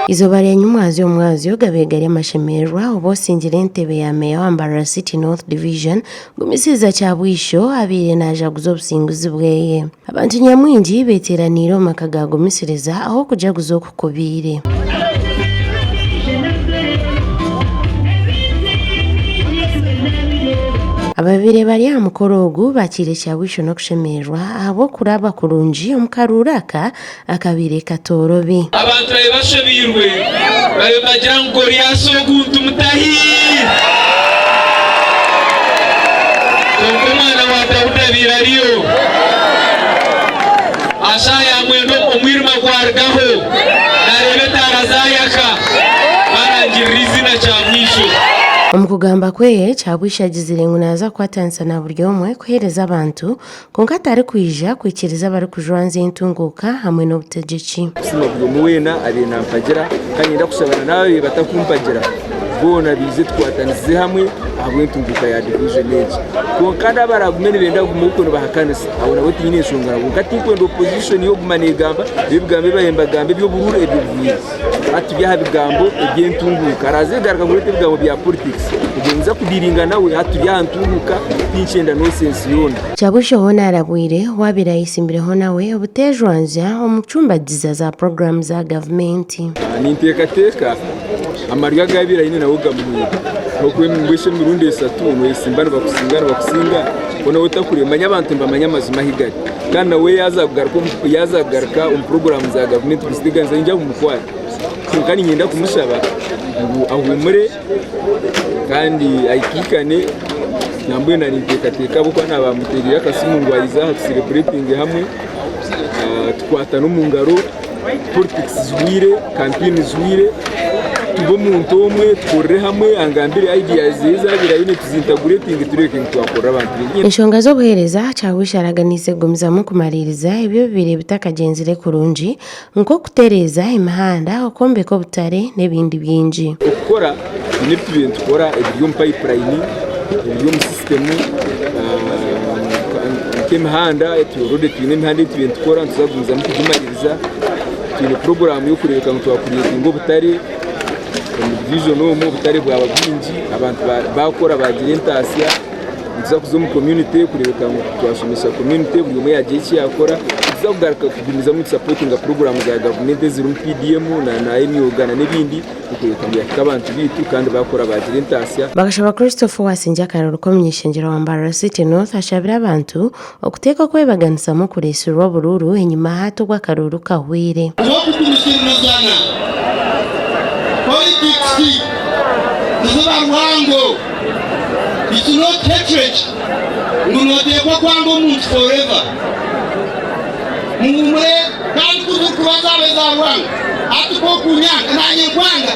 Izoba rya nyumwazi omwazi ogabegari amashemerwa obosingira entebe ya meya wa Mbarara City North Division gumisiza kya bwisho abire naja guza obusinguzi bweye. Abantu nyamwingi beteranire omu maka ga gumisiriza aho kujaguza okukubire. Ababire bari aha mukoro ogu bakire kya bwisho n'okushemerwa abo kuraba kurungi omu karuraka akabire katorobi. Abantu bashabirwe bayo bagira ngo lyaso oguntu mutahi mwana wa Dawuda birariyo ashaya mwendo omwirima gwargaho narebe tarazayaka barangiriza kya bwisho. Omukugamba kweye kyabwisha agizire ngu naza kwatanisa na buri omwe kuhereza abantu konka atari kwija kwikiriza bari kujwanza entunguka hamwe n'obutegeki. Kusima bwo muwena ari nampagira kandi ndakushabana nawe batakumpagira bona bize twatanize hamwe abo entunguka ya division age konka ndabaragumene benda gumukono bahakanisa abona boti nyine shongara konka tikwenda opposition yo gumanegamba bibugambe bahembagambe byo bururu ebivuye ati byaha bigambo ebyentunguka arazegaruka muri bigambo bya politics kugenza kudiringa nawe ati byantunguka tinchenda no sense yona cyabusho hona arabwire wabira isimbireho nawe obutejwanza omucumba diza za program za government nintekateka amarya gabira ine nawo gamuye okwe mbweshe mirundi esatu no isimbana bakusinga ona utakuremanya abantu mbamanya mazima higari kandi nawe yazagaruka program za government kusiganza njya umukwari kandi nyenda kumushaba ngo ahumure kandi ayikikane nambwe na nintekateka buko nabamuterira kasimu ngo ayiza celebrating hamwe tukwata no mungaro politics zwire campaign zwire tubo muntu omwe tukorre hamwe angambire ideas zizabira ine tuzintegrating tureke twakora abantu. Enshonga zo buhereza cyabwisha araganise gumizamo kumaririza ibyo bibire bitakagenzire kurungi nko kutereza imihanda okombeko butare n'ebindi byinji. Okora n'ibyo bintu tukora ibyo pipeline ibyo mu system k'imihanda turode twine ibyo tukora tuzaguza mu kumaririza twine program yo kureka ngo twakuriye ngo butare division no mu butare bwa babinji abantu bakora bagira intasiya nza kuzo mu community kureka ngo twashimisha community buri umwe yagiye cyakora tuzagugaruka kugumiza mu supporting program za government ziri mu PDM na emyogana n'ibindi kureka ngo yakabantu bitu kandi bakora bagira intasiya. Bagashaba Christopher wasinja karoro ko myishengero wa Mbarara City North ashabira abantu okuteka kwebaganisa mu kuresura bururu enyuma hato gwa karoro kahwire. Politics is not wango. It's not hatred. Munodekwa kwango muntu forever. Mumure kandi kuzukubaza bezarwanga. Atuko kunyanga nanye kwanga.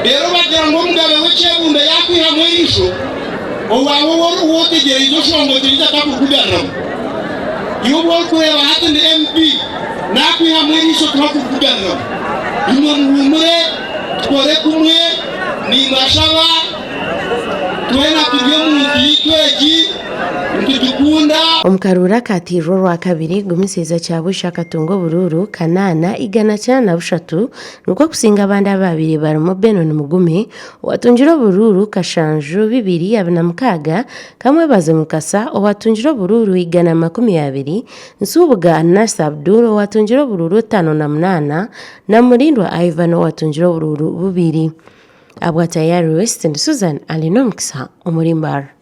Rero bagira ngo mugabe w'icebunda yakwiha mwisho. Owawo wotegere izo shongo ziriza takukugana. Yubo kureba hati ndi MP nakwiha mwisho twakukugana. Mumure twore kumwe ni mashaba twena tujye mu yitweji ntidukunda omukarura katiro rwa kabiri gumisiza cyabusha katungo bururu kanana igana cyana bushatu nuko kusinga abandi babiri barimo Benon Mugume watunjiro bururu kashanju bibiri abana mukaga kamwe baze mukasa watunjiro bururu igana 20 nsubuga Nasa Abdul watunjiro bururu 5 na Murindwa Ivan watunjiro bururu bubiri abwa tayari West and Susan Alinomkisa umurimbar.